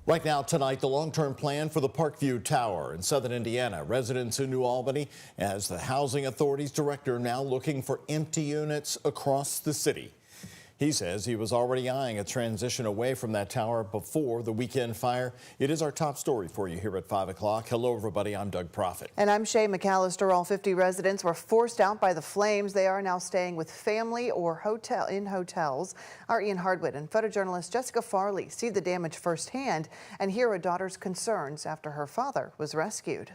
Right now, tonight, the long-term plan for the Parkview Tower in southern Indiana. Residents in New Albany, as the Housing Authority's director, now looking for empty units across the city. He says he was already eyeing a transition away from that tower before the weekend fire. It is our top story for you here at 5 o'clock. Hello, everybody. I'm Doug Proffitt. And I'm Shay McAllister. All 50 residents were forced out by the flames. They are now staying with family or in hotels. Our Ian Hardwick and photojournalist Jessica Farley see the damage firsthand and hear a daughter's concerns after her father was rescued.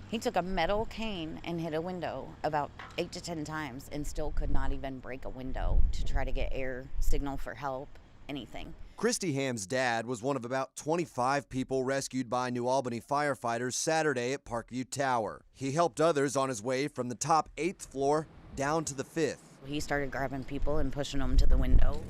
He took a metal cane and hit a window about 8 to 10 times and still could not even break a window to try to get air signal for help, anything. Christy Ham's dad was one of about 25 people rescued by New Albany firefighters Saturday at Parkview Tower. He helped others on his way from the top 8th floor down to the 5th. He started grabbing people and pushing them to the window.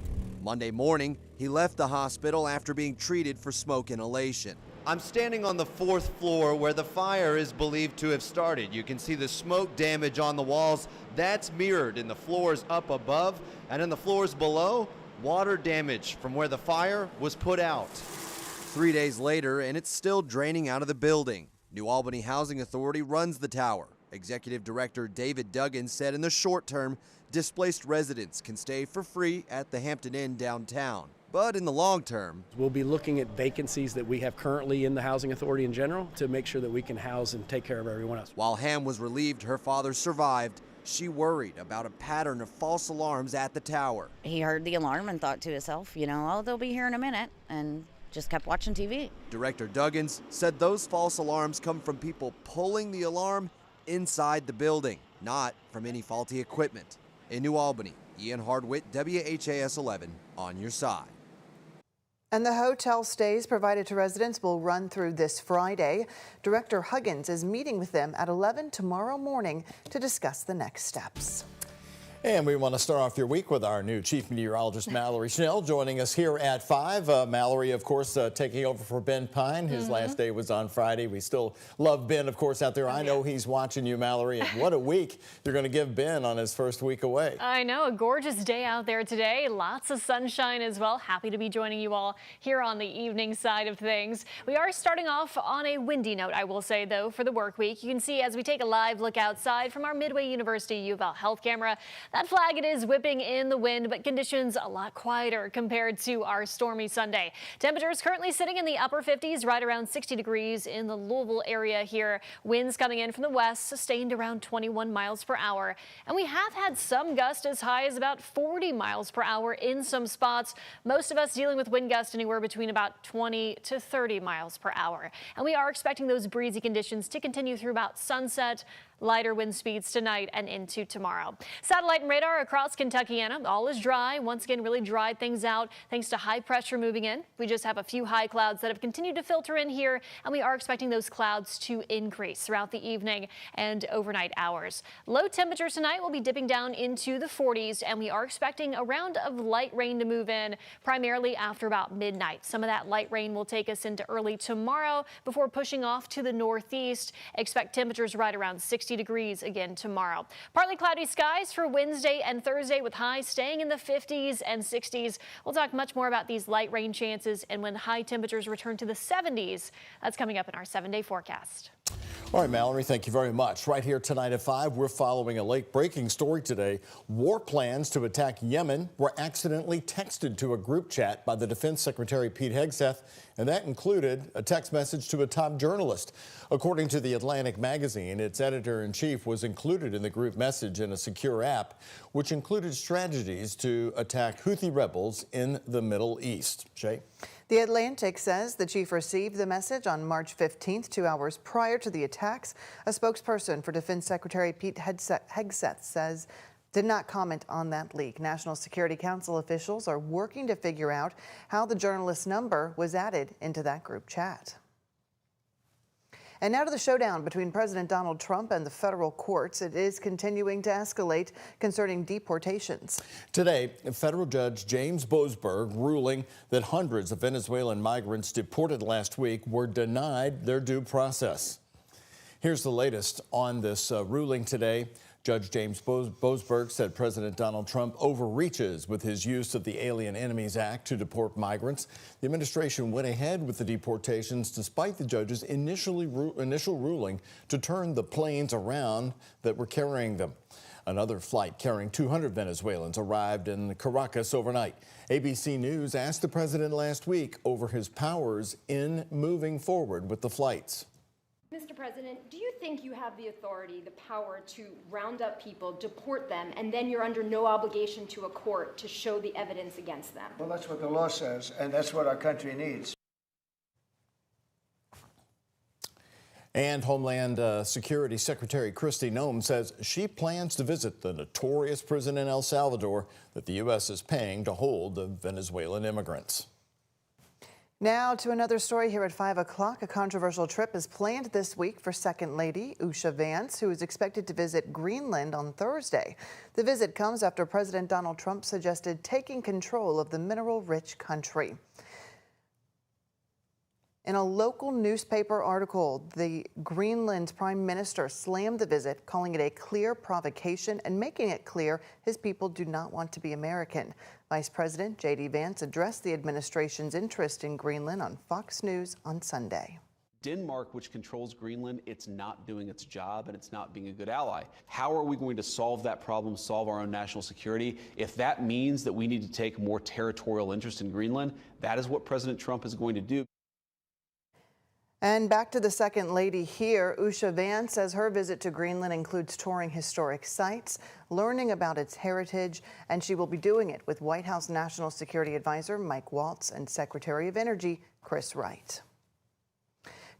Monday morning, he left the hospital after being treated for smoke inhalation. I'm standing on the 4th floor where the fire is believed to have started. You can see the smoke damage on the walls. That's mirrored in the floors up above, and in the floors below, water damage from where the fire was put out. 3 days later, and it's still draining out of the building. New Albany Housing Authority runs the tower. Executive Director David Duggan said in the short term, displaced residents can stay for free at the Hampton Inn downtown. But in the long term, we'll be looking at vacancies that we have currently in the Housing Authority in general to make sure that we can house and take care of everyone else. While Ham was relieved her father survived, she worried about a pattern of false alarms at the tower. He heard the alarm and thought to himself, oh, they'll be here in a minute, and just kept watching TV. Director Duggins said those false alarms come from people pulling the alarm inside the building, not from any faulty equipment. In New Albany, Ian Hardwick, WHAS11 on your side. And the hotel stays provided to residents will run through this Friday. Director Huggins is meeting with them at 11 tomorrow morning to discuss the next steps. And we want to start off your week with our new Chief Meteorologist, Mallory Schnell, joining us here at 5. Mallory, of course, taking over for Ben Pine. His last day was on Friday. We still love Ben, of course, out there. I know he's watching you, Mallory. And what a week you're going to give Ben on his first week away. I know. A gorgeous day out there today. Lots of sunshine as well. Happy to be joining you all here on the evening side of things. We are starting off on a windy note, I will say, though, for the work week. You can see as we take a live look outside from our Midway University U of L health camera, that flag, it is whipping in the wind, but conditions a lot quieter compared to our stormy Sunday. Temperatures currently sitting in the upper 50s, right around 60 degrees in the Louisville area here. Winds coming in from the west, sustained around 21 miles per hour. And we have had some gusts as high as about 40 miles per hour in some spots. Most of us dealing with wind gusts anywhere between about 20 to 30 miles per hour. And we are expecting those breezy conditions to continue through about sunset. Lighter wind speeds tonight and into tomorrow. Satellite and radar across Kentuckiana, all is dry. Once again, really dried things out thanks to high pressure moving in. We just have a few high clouds that have continued to filter in here, and we are expecting those clouds to increase throughout the evening and overnight hours. Low temperatures tonight will be dipping down into the 40s, and we are expecting a round of light rain to move in primarily after about midnight. Some of that light rain will take us into early tomorrow before pushing off to the northeast. Expect temperatures right around 60 degrees again tomorrow. Partly cloudy skies for Wednesday and Thursday with highs staying in the 50s and 60s. We'll talk much more about these light rain chances and when high temperatures return to the 70s. That's coming up in our 7-day forecast. All right, Mallory, thank you very much. Right here tonight at 5, we're following a late-breaking story today. War plans to attack Yemen were accidentally texted to a group chat by the Defense Secretary Pete Hegseth, and that included a text message to a top journalist. According to the Atlantic magazine, its editor-in-chief was included in the group message in a secure app, which included strategies to attack Houthi rebels in the Middle East. Shay? The Atlantic says the chief received the message on March 15th, 2 hours prior to the attacks. A spokesperson for Defense Secretary Pete Hegseth says did not comment on that leak. National Security Council officials are working to figure out how the journalist's number was added into that group chat. And now to the showdown between President Donald Trump and the federal courts. It is continuing to escalate concerning deportations. Today, federal judge James Boasberg ruling that hundreds of Venezuelan migrants deported last week were denied their due process. Here's the latest on this ruling today. Judge James Boasberg said President Donald Trump overreaches with his use of the Alien Enemies Act to deport migrants. The administration went ahead with the deportations despite the judge's initial ruling to turn the planes around that were carrying them. Another flight carrying 200 Venezuelans arrived in Caracas overnight. ABC News asked the president last week over his powers in moving forward with the flights. Mr. President, do you think you have the authority, the power to round up people, deport them, and then you're under no obligation to a court to show the evidence against them? Well, that's what the law says, and that's what our country needs. And Homeland Security Secretary Kristi Noem says she plans to visit the notorious prison in El Salvador that the U.S. is paying to hold the Venezuelan immigrants. Now to another story here at 5 o'clock. A controversial trip is planned this week for Second Lady Usha Vance, who is expected to visit Greenland on Thursday. The visit comes after President Donald Trump suggested taking control of the mineral-rich country. In a local newspaper article, the Greenland Prime Minister slammed the visit, calling it a clear provocation and making it clear his people do not want to be American. Vice President J.D. Vance addressed the administration's interest in Greenland on Fox News on Sunday. Denmark, which controls Greenland, it's not doing its job and it's not being a good ally. How are we going to solve that problem, solve our own national security? If that means that we need to take more territorial interest in Greenland, that is what President Trump is going to do. And back to the Second Lady here. Usha Vance says her visit to Greenland includes touring historic sites, learning about its heritage, and she will be doing it with White House National Security Advisor Mike Waltz and Secretary of Energy Chris Wright.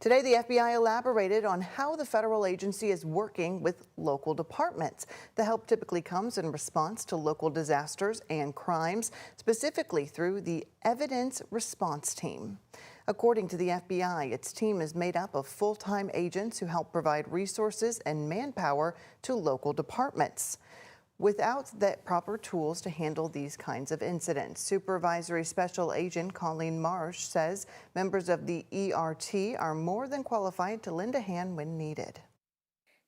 Today, the FBI elaborated on how the federal agency is working with local departments. The help typically comes in response to local disasters and crimes, specifically through the Evidence Response Team. According to the FBI, its team is made up of full-time agents who help provide resources and manpower to local departments. Without the proper tools to handle these kinds of incidents, Supervisory Special Agent Colleen Marsh says members of the ERT are more than qualified to lend a hand when needed.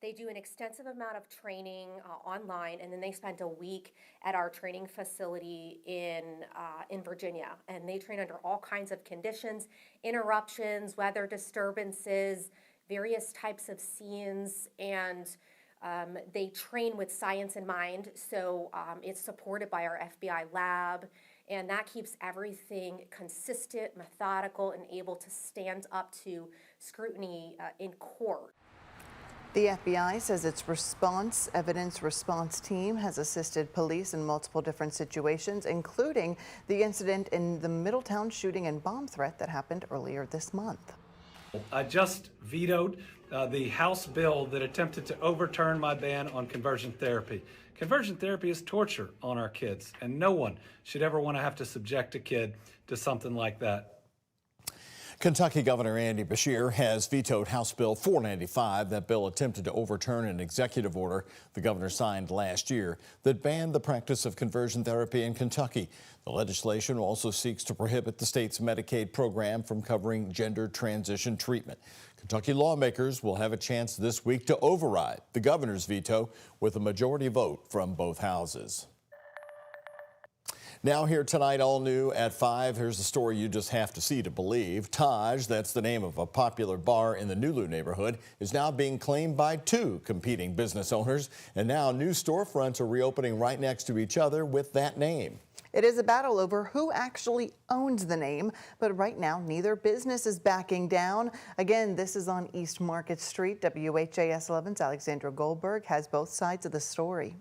They do an extensive amount of training online, and then they spent a week at our training facility in Virginia. And they train under all kinds of conditions, interruptions, weather disturbances, various types of scenes, and they train with science in mind. So it's supported by our FBI lab, and that keeps everything consistent, methodical, and able to stand up to scrutiny in court. The FBI says its evidence response team has assisted police in multiple different situations, including the incident in the Middletown shooting and bomb threat that happened earlier this month. I just vetoed the House bill that attempted to overturn my ban on conversion therapy. Conversion therapy is torture on our kids, and no one should ever want to have to subject a kid to something like that. Kentucky Governor Andy Beshear has vetoed House Bill 495. That bill attempted to overturn an executive order the governor signed last year that banned the practice of conversion therapy in Kentucky. The legislation also seeks to prohibit the state's Medicaid program from covering gender transition treatment. Kentucky lawmakers will have a chance this week to override the governor's veto with a majority vote from both houses. Now here tonight, all new at 5. Here's the story you just have to see to believe. Taj, that's the name of a popular bar in the Nulu neighborhood, is now being claimed by 2 competing business owners. And now new storefronts are reopening right next to each other with that name. It is a battle over who actually owns the name, but right now neither business is backing down. Again, this is on East Market Street. WHAS11's Alexandra Goldberg has both sides of the story.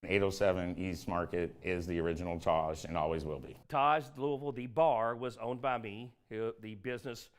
807 East Market is the original Taj and always will be. Taj Louisville, the bar, was owned by me. The business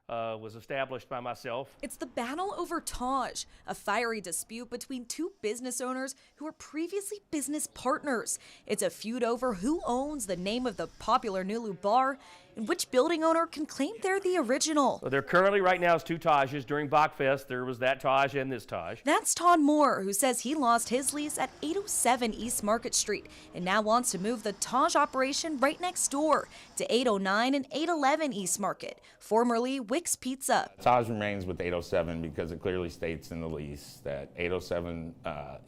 was established by myself. It's the battle over Taj, a fiery dispute between 2 business owners who were previously business partners. It's a feud over who owns the name of the popular Nulu bar And which building owner can claim they're the original? Well, there currently right now is 2 Tajes. During Bachfest, there was that Taj and this Taj. That's Todd Moore, who says he lost his lease at 807 East Market Street and now wants to move the Taj operation right next door to 809 and 811 East Market, formerly Wick's Pizza. Taj remains with 807 because it clearly states in the lease that 807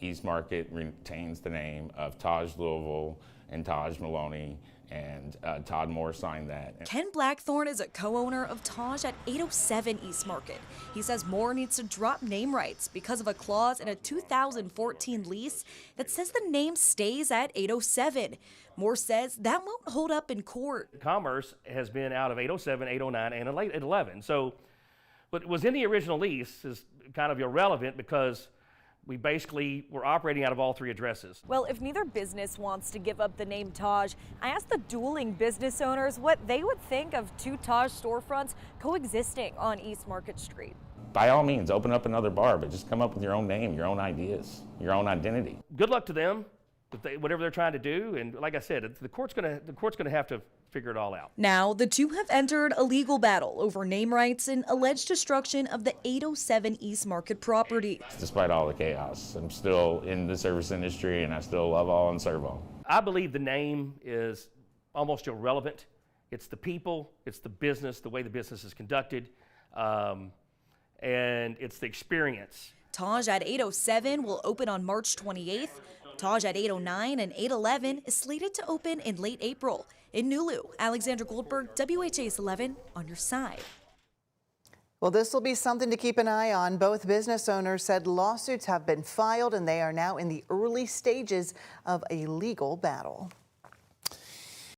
East Market retains the name of Taj Louisville and Taj Maloney, and Todd Moore signed that. Ken Blackthorne is a co-owner of Taj at 807 East Market. He says Moore needs to drop name rights because of a clause in a 2014 lease that says the name stays at 807. Moore says that won't hold up in court. Commerce has been out of 807, 809, and 811. So what was in the original lease is kind of irrelevant because we basically were operating out of all 3 addresses. Well, if neither business wants to give up the name Taj, I asked the dueling business owners what they would think of 2 Taj storefronts coexisting on East Market Street. By all means, open up another bar, but just come up with your own name, your own ideas, your own identity. Good luck to them with whatever they're trying to do, and like I said, the court's gonna have to figure it all out. Now, the two have entered a legal battle over name rights and alleged destruction of the 807 East Market property. Despite all the chaos, I'm still in the service industry and I still love all and serve all. I believe the name is almost irrelevant. It's the people, it's the business, the way the business is conducted, and it's the experience. Taj at 807 will open on March 28th. Taj at 809 and 811 is slated to open in late April. In Nulu, Alexandra Goldberg, WHAS11 on your side. Well, this will be something to keep an eye on. Both business owners said lawsuits have been filed and they are now in the early stages of a legal battle.